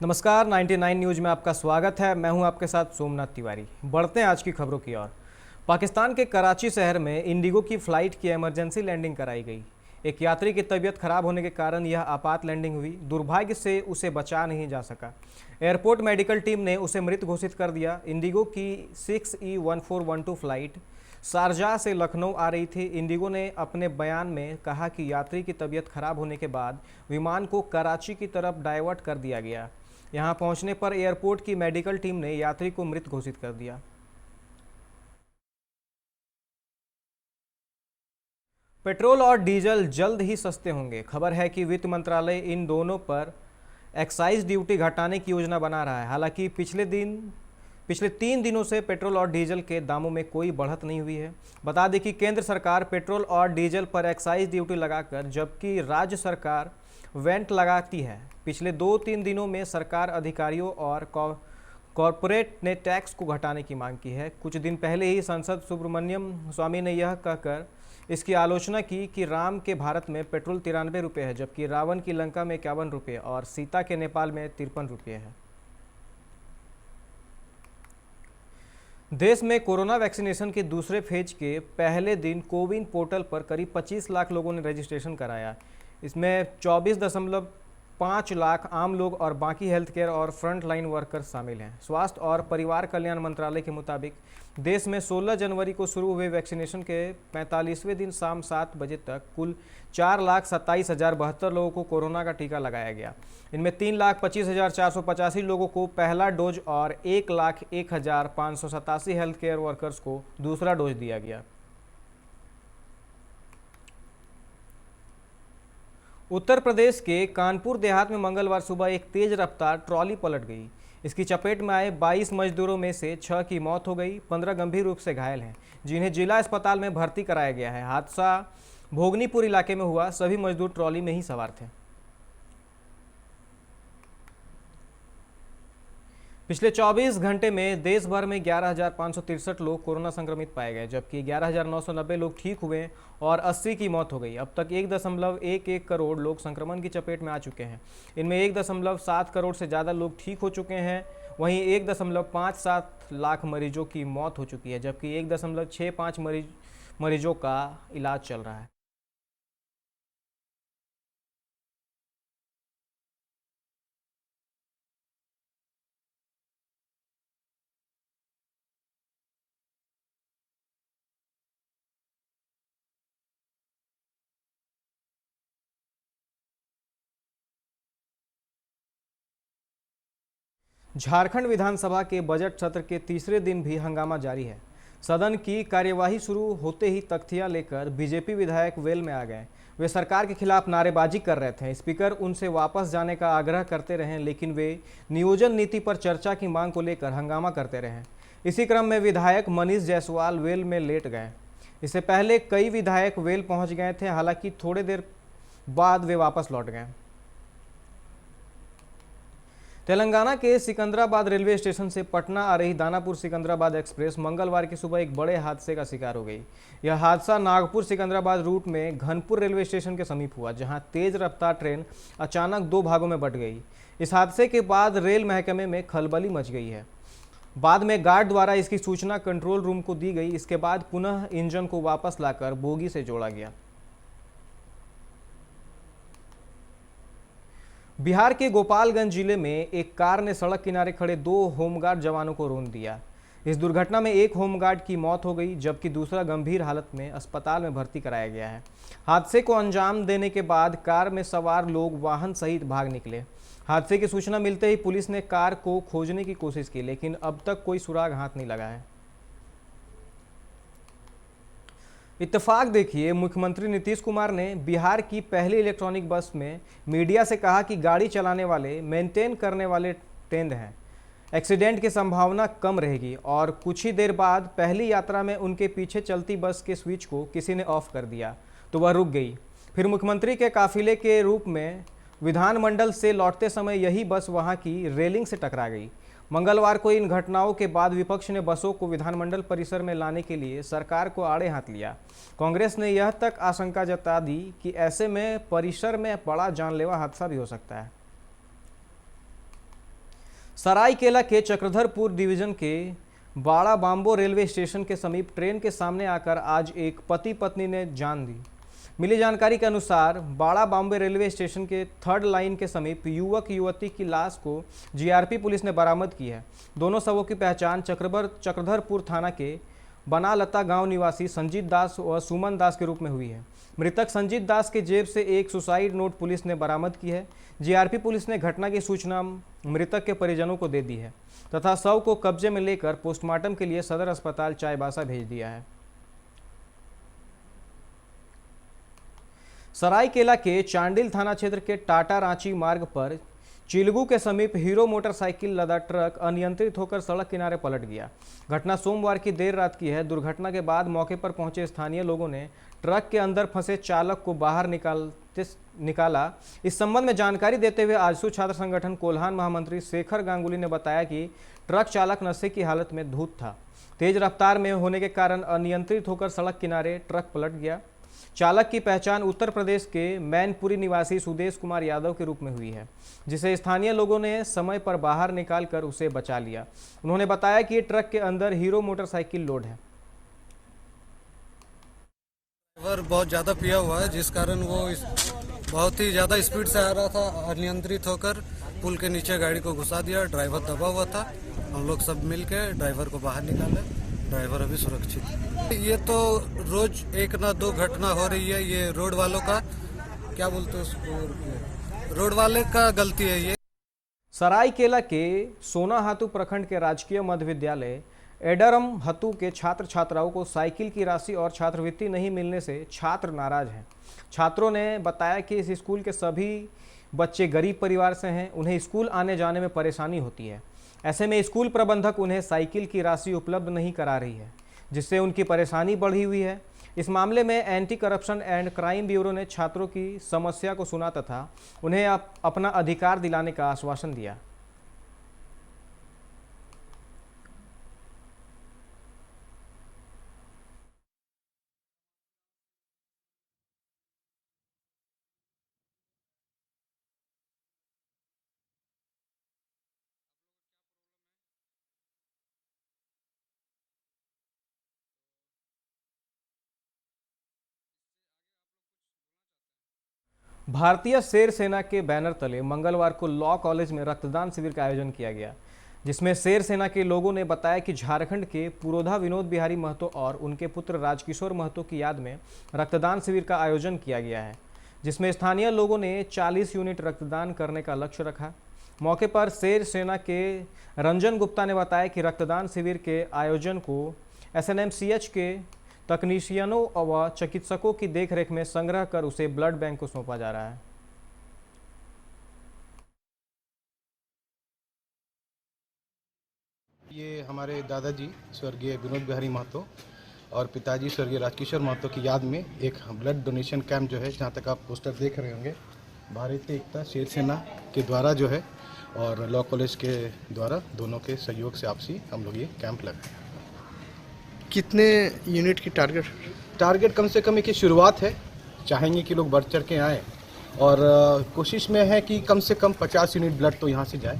नमस्कार, 99 न्यूज में आपका स्वागत है। मैं हूं आपके साथ सोमनाथ तिवारी। बढ़ते हैं आज की खबरों की ओर। पाकिस्तान के कराची शहर में इंडिगो की फ्लाइट की इमरजेंसी लैंडिंग कराई गई। एक यात्री की तबीयत खराब होने के कारण यह आपात लैंडिंग हुई। दुर्भाग्य से उसे बचा नहीं जा सका। एयरपोर्ट मेडिकल टीम ने उसे मृत घोषित कर दिया। इंडिगो की 6E1412 फ्लाइट शारजाह से लखनऊ आ रही थी। इंडिगो ने अपने बयान में कहा कि यात्री की तबीयत खराब होने के बाद विमान को कराची की तरफ डाइवर्ट कर दिया गया। यहां पहुंचने पर एयरपोर्ट की मेडिकल टीम ने यात्री को मृत घोषित कर दिया। पेट्रोल और डीजल जल्द ही सस्ते होंगे। खबर है कि वित्त मंत्रालय इन दोनों पर एक्साइज ड्यूटी घटाने की योजना बना रहा है। हालांकि पिछले 3 दिनों से पेट्रोल और डीजल के दामों में कोई बढ़त नहीं हुई है। बता दें कि केंद्र सरकार पेट्रोल और डीजल पर एक्साइज ड्यूटी लगाकर जबकि राज्य सरकार वेंट लगाती है। पिछले 2-3 दिनों में सरकार अधिकारियों और कॉरपोरेट ने टैक्स को घटाने की मांग की है। कुछ दिन पहले ही सांसद सुब्रमण्यम स्वामी ने यह कहकर इसकी आलोचना की कि राम के भारत में पेट्रोल 93 रुपये है, जबकि रावण की लंका में 51 रुपये और सीता के नेपाल में 53 रुपये है। देश में कोरोना वैक्सीनेशन के दूसरे फेज के पहले दिन कोविन पोर्टल पर करीब 25 लाख लोगों ने रजिस्ट्रेशन कराया। इसमें 24.5 लाख आम लोग और बाकी हेल्थ केयर और फ्रंट लाइन वर्कर्स शामिल हैं। स्वास्थ्य और परिवार कल्याण मंत्रालय के मुताबिक देश में 16 जनवरी को शुरू हुए वैक्सीनेशन के 45वें दिन शाम 7 बजे तक कुल 4,27,072 लोगों को कोरोना का टीका लगाया गया। इनमें 3,25,485 लोगों को पहला डोज और 1,01,587 हेल्थ केयर वर्कर्स को दूसरा डोज दिया गया। उत्तर प्रदेश के कानपुर देहात में मंगलवार सुबह एक तेज रफ्तार ट्रॉली पलट गई। इसकी चपेट में आए 22 मजदूरों में से 6 की मौत हो गई। 15 गंभीर रूप से घायल हैं, जिन्हें जिला अस्पताल में भर्ती कराया गया है। हादसा भोगनीपुर इलाके में हुआ। सभी मजदूर ट्रॉली में ही सवार थे। पिछले 24 घंटे में देश भर में 11,563 लोग कोरोना संक्रमित पाए गए, जबकि 11,990 लोग ठीक हुए और 80 की मौत हो गई। अब तक 1.11 करोड़ लोग संक्रमण की चपेट में आ चुके हैं। इनमें 1.7 करोड़ से ज़्यादा लोग ठीक हो चुके हैं। वहीं 1.57 लाख मरीजों की मौत हो चुकी है, जबकि 1.65 मरीजों का इलाज चल रहा है। झारखंड विधानसभा के बजट सत्र के तीसरे दिन भी हंगामा जारी है। सदन की कार्यवाही शुरू होते ही तख्तियां लेकर बीजेपी विधायक वेल में आ गए। वे सरकार के खिलाफ नारेबाजी कर रहे थे। स्पीकर उनसे वापस जाने का आग्रह करते रहे, लेकिन वे नियोजन नीति पर चर्चा की मांग को लेकर हंगामा करते रहे। इसी क्रम में विधायक मनीष जायसवाल वेल में लेट गए। इससे पहले कई विधायक वेल पहुंच गए थे, हालांकि थोड़ी देर बाद वे वापस लौट गए। तेलंगाना के सिकंदराबाद रेलवे स्टेशन से पटना आ रही दानापुर सिकंदराबाद एक्सप्रेस मंगलवार की सुबह एक बड़े हादसे का शिकार हो गई। यह हादसा नागपुर सिकंदराबाद रूट में घनपुर रेलवे स्टेशन के समीप हुआ, जहां तेज रफ्तार ट्रेन अचानक 2 भागों में बंट गई। इस हादसे के बाद रेल महकमे में खलबली मच गई है। बाद में गार्ड द्वारा इसकी सूचना कंट्रोल रूम को दी गई। इसके बाद पुनः इंजन को वापस लाकर बोगी से जोड़ा गया। बिहार के गोपालगंज जिले में एक कार ने सड़क किनारे खड़े 2 होमगार्ड जवानों को रौंद दिया। इस दुर्घटना में एक होमगार्ड की मौत हो गई, जबकि दूसरा गंभीर हालत में अस्पताल में भर्ती कराया गया है। हादसे को अंजाम देने के बाद कार में सवार लोग वाहन सहित भाग निकले। हादसे की सूचना मिलते ही पुलिस ने कार को खोजने की कोशिश की, लेकिन अब तक कोई सुराग हाथ नहीं लगा है। इत्तेफाक देखिए, मुख्यमंत्री नीतीश कुमार ने बिहार की पहली इलेक्ट्रॉनिक बस में मीडिया से कहा कि गाड़ी चलाने वाले मेंटेन करने वाले ट्रेंड हैं, एक्सीडेंट की संभावना कम रहेगी। और कुछ ही देर बाद पहली यात्रा में उनके पीछे चलती बस के स्विच को किसी ने ऑफ कर दिया तो वह रुक गई। फिर मुख्यमंत्री के काफिले के रूप में विधानमंडल से लौटते समय यही बस वहां की रेलिंग से टकरा गई। मंगलवार को इन घटनाओं के बाद विपक्ष ने बसों को विधानमंडल परिसर में लाने के लिए सरकार को आड़े हाथ लिया। कांग्रेस ने यह तक आशंका जता दी कि ऐसे में परिसर में बड़ा जानलेवा हादसा भी हो सकता है। सरायकेला के चक्रधरपुर डिवीजन के बाड़ा बाम्बो रेलवे स्टेशन के समीप ट्रेन के सामने आकर आज एक पति पत्नी ने जान दी। मिली जानकारी के अनुसार बाड़ा बाम्बे रेलवे स्टेशन के थर्ड लाइन के समीप युवक युवती की लाश को जीआरपी पुलिस ने बरामद की है। दोनों शवों की पहचान चक्रधरपुर थाना के बनालता गांव निवासी संजीत दास व सुमन दास के रूप में हुई है। मृतक संजीत दास के जेब से एक सुसाइड नोट पुलिस ने बरामद की है। जीआरपी पुलिस ने घटना की सूचना मृतक के परिजनों को दे दी है तथा शव को कब्जे में लेकर पोस्टमार्टम के लिए सदर अस्पताल चाईबासा भेज दिया है। सरायकेला के चांडिल थाना क्षेत्र के टाटा रांची मार्ग पर चिलगू के समीप हीरो मोटरसाइकिल लदा ट्रक अनियंत्रित होकर सड़क किनारे पलट गया। घटना सोमवार की देर रात की है। दुर्घटना के बाद मौके पर पहुंचे स्थानीय लोगों ने ट्रक के अंदर फंसे चालक को बाहर निकाला। इस संबंध में जानकारी देते हुए आजसू छात्र संगठन कोल्हान महामंत्री शेखर गांगुली ने बताया कि ट्रक चालक नशे की हालत में धूत था। तेज रफ्तार में होने के कारण अनियंत्रित होकर सड़क किनारे ट्रक पलट गया। चालक की पहचान उत्तर प्रदेश के मैनपुरी निवासी सुदेश कुमार यादव के रूप में हुई है, जिसे स्थानीय लोगों ने समय पर बाहर निकालकर उसे बचा लिया। उन्होंने बताया कि ट्रक के अंदर हीरो मोटरसाइकिल लोड है। ड्राइवर बहुत ज़्यादा पिया हुआ है, जिस कारण वो बहुत ही ज़्यादा स्पीड से आ रहा था। अनियंत्रित होकर पुल के नीचे गाड़ी को घुसा दिया। ड्राइवर दबा हुआ था। हम लोग सब मिलकर ड्राइवर को बाहर निकाले। ड्राइवर अभी सुरक्षित है। ये तो रोज एक ना दो घटना हो रही है। ये रोड वालों का क्या बोलते हैं उसको, रोड वाले का गलती है ये। सरायकेला के सोनाहातू प्रखंड के राजकीय मध्य विद्यालय एडरम हतू के छात्र छात्राओं को साइकिल की राशि और छात्रवृत्ति नहीं मिलने से छात्र नाराज हैं। छात्रों ने बताया कि इस स्कूल के सभी बच्चे गरीब परिवार से हैं। उन्हें स्कूल आने जाने में परेशानी होती है। ऐसे में स्कूल प्रबंधक उन्हें साइकिल की राशि उपलब्ध नहीं करा रही है, जिससे उनकी परेशानी बढ़ी हुई है। इस मामले में anti corruption and crime bureau ने छात्रों की समस्या को सुना तथा उन्हें अपना अधिकार दिलाने का आश्वासन दिया। भारतीय शेर सेना के बैनर तले मंगलवार को लॉ कॉलेज में रक्तदान शिविर का आयोजन किया गया, जिसमें शेर सेना के लोगों ने बताया कि झारखंड के पुरोधा विनोद बिहारी महतो और उनके पुत्र राजकिशोर महतो की याद में रक्तदान शिविर का आयोजन किया गया है, जिसमें स्थानीय लोगों ने 40 यूनिट रक्तदान करने का लक्ष्य रखा। मौके पर शेर सेना के रंजन गुप्ता ने बताया कि रक्तदान शिविर के आयोजन को SNMCH के तकनीशियनों व चिकित्सकों की देखरेख में संग्रह कर उसे ब्लड बैंक को सौंपा जा रहा है। ये हमारे दादाजी स्वर्गीय विनोद बिहारी महतो और पिताजी स्वर्गीय राजकिशोर महतो की याद में एक ब्लड डोनेशन कैंप जो है, जहाँ तक आप पोस्टर देख रहे होंगे, भारतीय एकता शेर सेना के द्वारा जो है और लॉ कॉलेज के द्वारा दोनों के सहयोग से आपसी हम लोग ये कैंप लगाए। कितने यूनिट की टारगेट कम से कम एक शुरुआत है। चाहेंगे कि लोग बढ़ चढ़ के आएँ और कोशिश में है कि कम से कम 50 यूनिट ब्लड तो यहाँ से जाए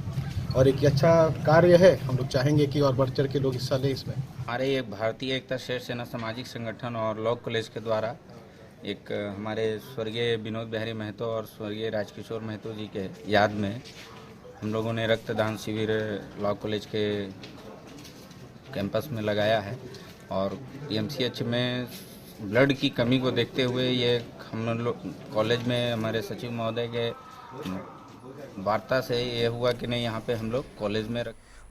और एक अच्छा कार्य है। हम लोग चाहेंगे कि और बढ़ चढ़ के लोग हिस्सा लें इसमें। हमारे एक भारतीय एकता शेर सेना सामाजिक संगठन और लॉ कॉलेज के द्वारा एक हमारे स्वर्गीय विनोद बिहारी महतो और स्वर्गीय राजकिशोर महतो जी के याद में हम लोगों ने रक्तदान शिविर लॉ कॉलेज के कैंपस में लगाया है और PMCH में ब्लड की कमी को देखते हुए ये हम लोग कॉलेज में हमारे सचिव महोदय के वार्ता से ये हुआ कि नहीं, यहाँ पे हम लोग कॉलेज में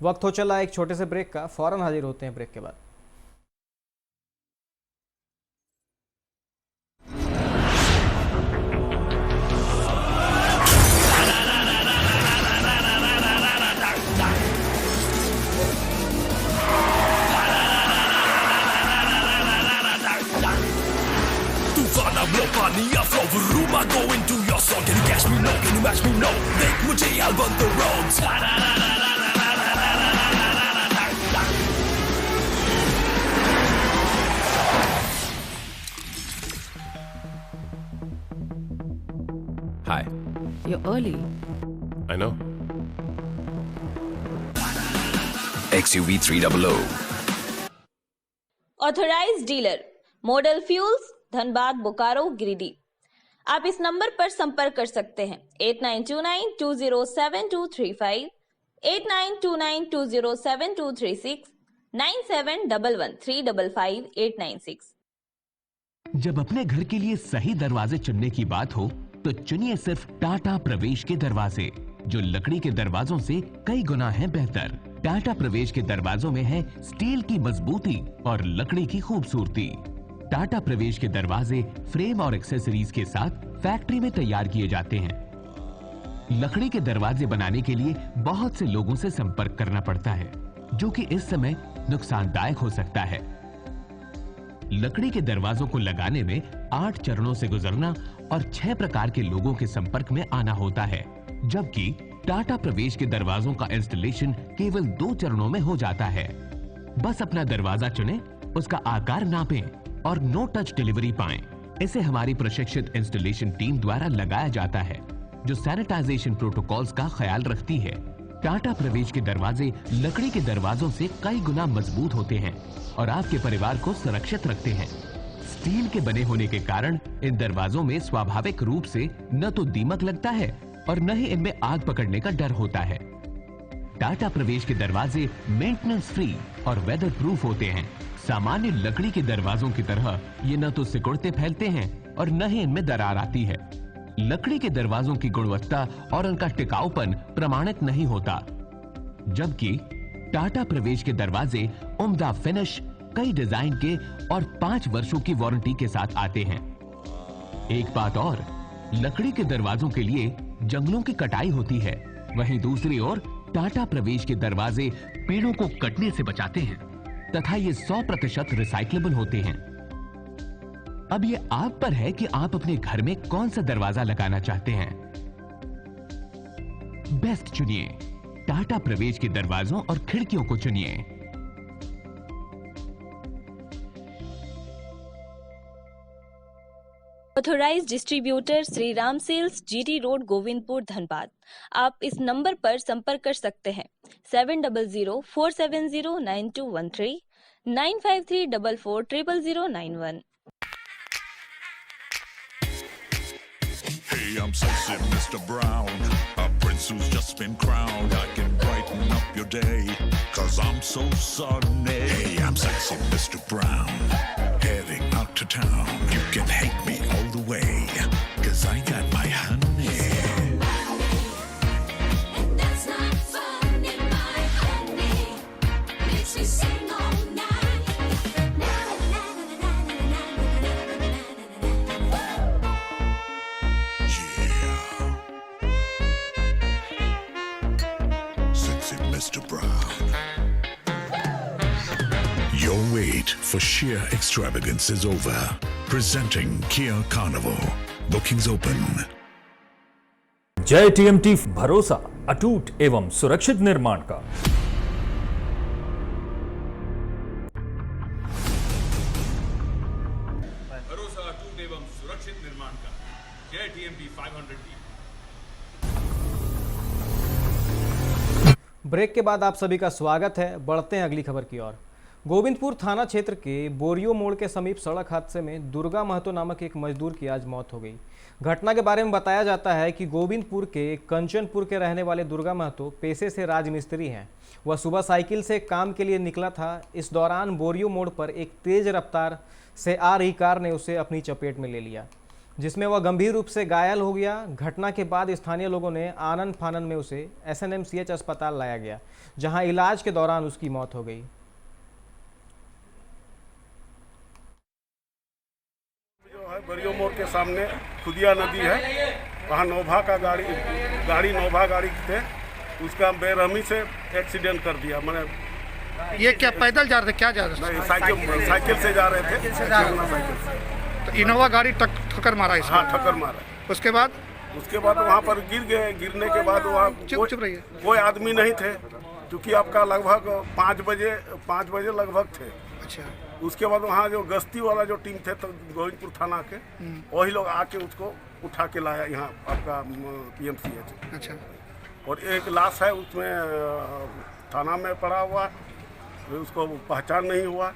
वक्त हो चला एक छोटे से ब्रेक का। फौरन हाजिर होते हैं ब्रेक के बाद। Rumor go into your song. Can you catch me? No. Can you match me? No. Make मुझे album the roads. Hi. You're early. I know. XUV 300. Authorised dealer model fuels Dhanbad Bokaro Giridih. आप इस नंबर पर संपर्क कर सकते हैं 8929207235, 8929207236, 9711355896। जब अपने घर के लिए सही दरवाजे चुनने की बात हो तो चुनिए सिर्फ टाटा प्रवेश के दरवाजे, जो लकड़ी के दरवाजों से कई गुना है बेहतर। टाटा प्रवेश के दरवाजों में है स्टील की मजबूती और लकड़ी की खूबसूरती। टाटा प्रवेश के दरवाजे फ्रेम और एक्सेसरीज के साथ फैक्ट्री में तैयार किए जाते हैं। लकड़ी के दरवाजे बनाने के लिए बहुत से लोगों से संपर्क करना पड़ता है, जो कि इस समय नुकसानदायक हो सकता है। लकड़ी के दरवाजों को लगाने में 8 चरणों से गुजरना और 6 प्रकार के लोगों के संपर्क में आना होता है, जबकि टाटा प्रवेश के दरवाजों का इंस्टॉलेशन केवल 2 चरणों में हो जाता है। बस अपना दरवाजा चुनें, उसका आकार नापें और नो टच डिलीवरी पाएं। इसे हमारी प्रशिक्षित इंस्टॉलेशन टीम द्वारा लगाया जाता है, जो सैनिटाइजेशन प्रोटोकॉल्स का ख्याल रखती है। टाटा प्रवेश के दरवाजे लकड़ी के दरवाजों से कई गुना मजबूत होते हैं और आपके परिवार को सुरक्षित रखते हैं। स्टील के बने होने के कारण इन दरवाजों में स्वाभाविक रूप से न तो दीमक लगता है और न ही इनमें आग पकड़ने का डर होता है। टाटा प्रवेश के दरवाजे मेंटेनेंस फ्री और वेदर प्रूफ होते हैं। सामान्य लकड़ी के दरवाजों की तरह ये न तो सिकुड़ते फैलते हैं और न ही इनमें दरार आती है। लकड़ी के दरवाजों की गुणवत्ता और उनका टिकाऊपन प्रमाणित नहीं होता, जबकि टाटा प्रवेश के दरवाजे उम्दा फिनिश, कई डिजाइन के और 5 वर्षों की वारंटी के साथ आते हैं। एक बात और, लकड़ी के दरवाजों के लिए जंगलों की कटाई होती है, वहीं दूसरी ओर टाटा प्रवेश के दरवाजे पेड़ों को कटने से बचाते हैं तथा ये 100% रिसाइक्लेबल होते हैं। अब ये आप पर है कि आप अपने घर में कौन सा दरवाजा लगाना चाहते हैं। बेस्ट चुनिए, टाटा प्रवेश के दरवाजों और खिड़कियों को चुनिए। Authorised distributor Shri Ram sales, GT road, Govindpur, Dhanbad. आप इस नंबर पर संपर्क कर सकते हैं 7004709213, 9534400091। Hey, I'm sexy Mr. Brown, a prince who's just been crowned. I can brighten up your day, 'cause I'm so sunny. Hey, I'm sexy Mr. Brown, heading out to town. You can hate me all the way, 'cause I got my honey. And that's not funny, my honey makes me sing all night. Na na na na na na na na na. Sexy Mr. Brown. Your wait for sheer extravagance is over. Presenting Kia Carnival. Bookings open. जय TMT, भरोसा अटूट एवं सुरक्षित निर्माण का। भरोसा अटूट एवं सुरक्षित निर्माण का जय TMT 500D। ब्रेक के बाद आप सभी का स्वागत है। बढ़ते हैं अगली खबर की ओर। गोविंदपुर थाना क्षेत्र के बोरियो मोड़ के समीप सड़क हादसे में दुर्गा महतो नामक एक मजदूर की आज मौत हो गई। घटना के बारे में बताया जाता है कि गोविंदपुर के कंचनपुर के रहने वाले दुर्गा महतो पेशे से राजमिस्त्री हैं। वह सुबह साइकिल से काम के लिए निकला था। इस दौरान बोरियो मोड़ पर एक तेज रफ्तार से आ रही कार ने उसे अपनी चपेट में ले लिया, जिसमें वह गंभीर रूप से घायल हो गया। घटना के बाद स्थानीय लोगों ने आनन फानन में उसे SNMCH अस्पताल लाया गया, जहां इलाज के दौरान उसकी मौत हो गई। बोरियो मोड़ के सामने खुदिया नदी है, वहाँ नोभा का गाड़ी नोभा गाड़ी थे, उसका बेरहमी से एक्सीडेंट कर दिया। मैंने ये क्या पैदल जा रहे थे, क्या जा रहे थे? नहीं, साइकिल से जा रहे थे। तो इनोवा गाड़ी ठक्कर मारा इसको? हाँ, ठक्कर मारा। उसके बाद वहाँ पर गिर गए। गिरने के बाद वहाँ चुप रहिए, कोई आदमी नहीं थे, क्योंकि आपका लगभग 5 बजे लगभग थे। अच्छा। उसके बाद वहाँ जो गश्ती वाला जो टीम थे तो गोविंदपुर थाना के, वही लोग आके उसको उठा के लाया यहाँ आपका PMCH। अच्छा। और एक लाश है उसमें थाना में पड़ा हुआ, उसको पहचान नहीं हुआ।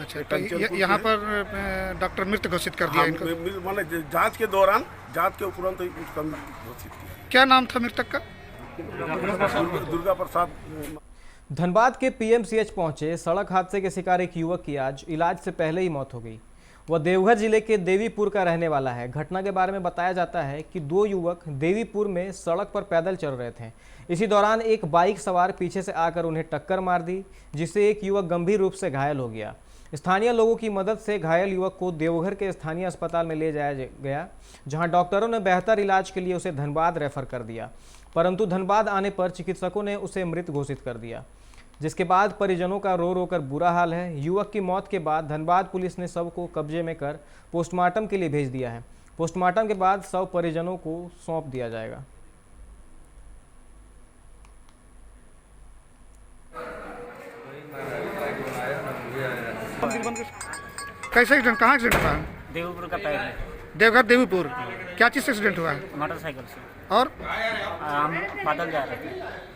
अच्छा, तो यहाँ पर डॉक्टर मृत घोषित कर दिया इनको। माने जांच के दौरान, जांच के उपरांत ही उसका घोषित किया। क्या नाम था मृतक का? दुर्गा प्रसाद। धनबाद के पीएमसीएच पहुंचे सड़क हादसे के शिकार एक युवक की आज इलाज से पहले ही मौत हो गई। वह देवघर जिले के देवीपुर का रहने वाला है। घटना के बारे में बताया जाता है कि दो युवक देवीपुर में सड़क पर पैदल चल रहे थे। इसी दौरान एक बाइक सवार पीछे से आकर उन्हें टक्कर मार दी, जिससे एक युवक गंभीर रूप से घायल हो गया। स्थानीय लोगों की मदद से घायल युवक को देवघर के स्थानीय अस्पताल में ले जाया गया, जहां डॉक्टरों ने बेहतर इलाज के लिए उसे धनबाद रेफर कर दिया, परंतु धनबाद आने पर चिकित्सकों ने उसे मृत घोषित कर दिया, जिसके बाद परिजनों का रो रो कर बुरा हाल है। युवक की मौत के बाद धनबाद पुलिस ने शव को कब्जे में कर पोस्टमार्टम के लिए भेज दिया है। पोस्टमार्टम के बाद शव परिजनों को सौंप दिया जाएगा। कैसे एक्सीडेंट, कहाँ एक्सीडेंट हुआ है? देवीपुर का पैर। देवघर देवीपुर। क्या चीज़ से एक्सीडेंट हुआ है? मोटरसाइकिल से। और हम पैदल जा रहे थे।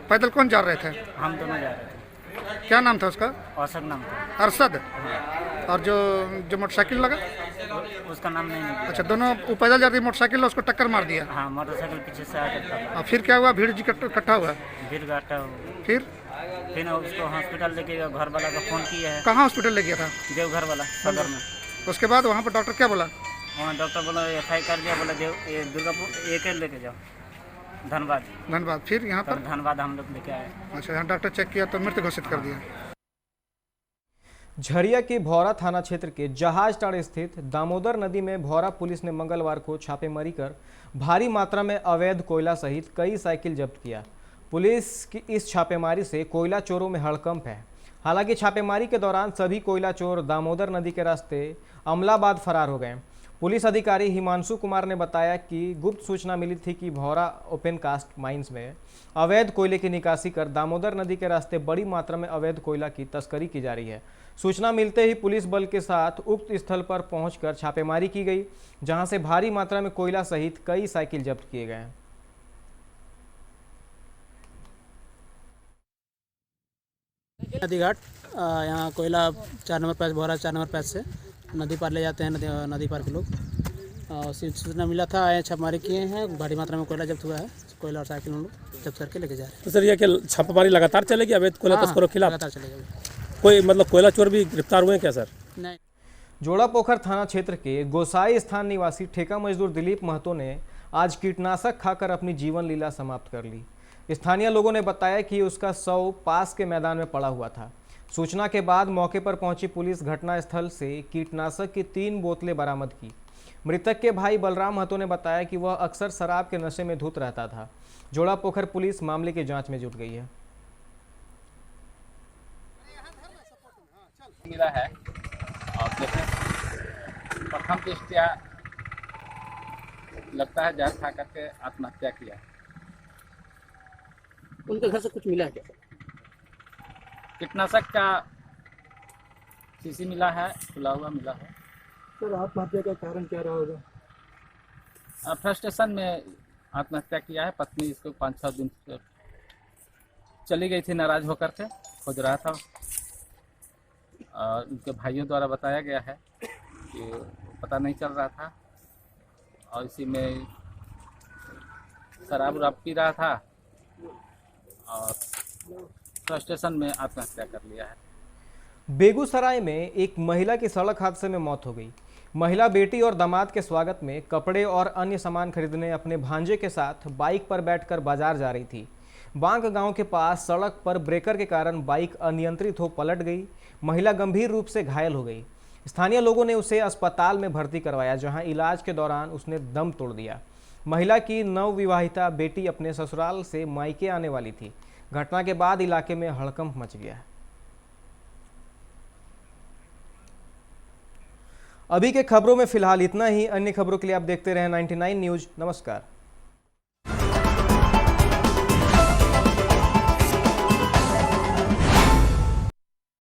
पैदल कौन जा रहे थे? हम दोनों जा रहे थे। क्या नाम था उसका? अरशद नाम था। अरशद। और जो मोटरसाइकिल लगा उसका नाम नहीं है। अच्छा, दोनों वो पैदल जा रही मोटरसाइकिल, उसको टक्कर मार दिया। हाँ, मोटरसाइकिल पीछे से आकर था। और फिर क्या हुआ? भीड़ इकट्ठा हुआ। भीड़ इकट्ठा हुआ। फिर उसको हॉस्पिटल लेके गया। घर वाला का फोन किया है। कहाँ हॉस्पिटल ले गया था? देवघर वाला सदर में। उसके बाद वहाँ पर डॉक्टर क्या बोला? वहाँ डॉक्टर बोला FI कर दिया। बोला दुर्गापुर एक लेके जाओ धनबाद। फिर यहाँ पर धनबाद हम लोग लेके आए। अच्छा, यहाँ डॉक्टर चेक किया तो मृत घोषित कर दिया। झरिया के भौरा थाना क्षेत्र के जहाजटाड़ स्थित दामोदर नदी में भौरा पुलिस ने मंगलवार को छापेमारी कर भारी मात्रा में अवैध कोयला सहित कई साइकिल जब्त किया। पुलिस की इस छापेमारी से कोयला चोरों में हड़कंप है। हालांकि छापेमारी के दौरान सभी कोयला चोर दामोदर नदी के रास्ते अमलाबाद फरार हो गए। पुलिस अधिकारी हिमांशु कुमार ने बताया कि गुप्त सूचना मिली थी कि भौरा ओपन कास्ट माइंस में अवैध कोयले की निकासी कर दामोदर नदी के रास्ते बड़ी मात्रा में अवैध कोयला की तस्करी की जा रही है। सूचना मिलते ही पुलिस बल के साथ उक्त स्थल पर पहुंचकर छापेमारी की गई, जहां से भारी मात्रा में कोयला सहित कई साइकिल जब्त किए गए हैं। नदी घाट यहाँ कोयला 4 नंबर पैच, भौरा 4 नंबर पैच से नदी पार ले जाते हैं। नदी पार के लोग सूचना मिला था, आए छापेमारी किए हैं। भारी मात्रा में कोयला जब्त हुआ है। कोयला और साइकिल हम लोग जब्त करके लेके जा रहे हैं। तो सर, ये क्या छापेमारी लगातार चलेगी अवैध कोयला तस्करों के खिलाफ? लगातार चलेगी। कोई मतलब कोयला चोर भी गिरफ्तार हुए हैं क्या सर? नहीं। जोड़ापोखर थाना क्षेत्र के गोसाई स्थान निवासी ठेका मजदूर दिलीप महतो ने आज कीटनाशक खाकर अपनी जीवन लीला समाप्त कर ली। स्थानीय लोगों ने बताया कि उसका शव पास के मैदान में पड़ा हुआ था। सूचना के बाद मौके पर पहुंची पुलिस घटनास्थल से कीटनाशक की 3 बोतलें बरामद की। मृतक के भाई बलराम महतो ने बताया कि वह अक्सर शराब के नशे में धुत रहता था। जोड़ापोखर पुलिस मामले की जांच में जुट गई है। मिला है और प्रथम दृष्टया लगता है जहर खा करके आत्महत्या किया है। उनके घर से कुछ मिला है क्या? कीटनाशक का शीशी मिला है, खुला हुआ मिला है। सर, आत्महत्या का कारण क्या रहा होगा? फ्रस्ट्रेशन में आत्महत्या किया है। पत्नी इसको 5-6 दिन से चली गई थी नाराज होकर के, खोज रहा था। और उनके भाइयों द्वारा बताया गया है कि पता नहीं चल रहा था और इसी में शराब उराब पी रहा था और फ्रस्ट्रेशन में आत्महत्या कर लिया है। बेगूसराय में एक महिला की सड़क हादसे में मौत हो गई। महिला बेटी और दामाद के स्वागत में कपड़े और अन्य सामान खरीदने अपने भांजे के साथ बाइक पर बैठकर बाजार जा रही थी। बांक गांव के पास सड़क पर ब्रेकर के कारण बाइक अनियंत्रित हो पलट गई। महिला गंभीर रूप से घायल हो गई। स्थानीय लोगों ने उसे अस्पताल में भर्ती करवाया, जहां इलाज के दौरान उसने दम तोड़ दिया। महिला की नवविवाहिता बेटी अपने ससुराल से मायके आने वाली थी। घटना के बाद इलाके में हड़कंप मच गया है। अभी के खबरों में फिलहाल इतना ही। अन्य खबरों के लिए आप देखते रहें 99 न्यूज़। नमस्कार।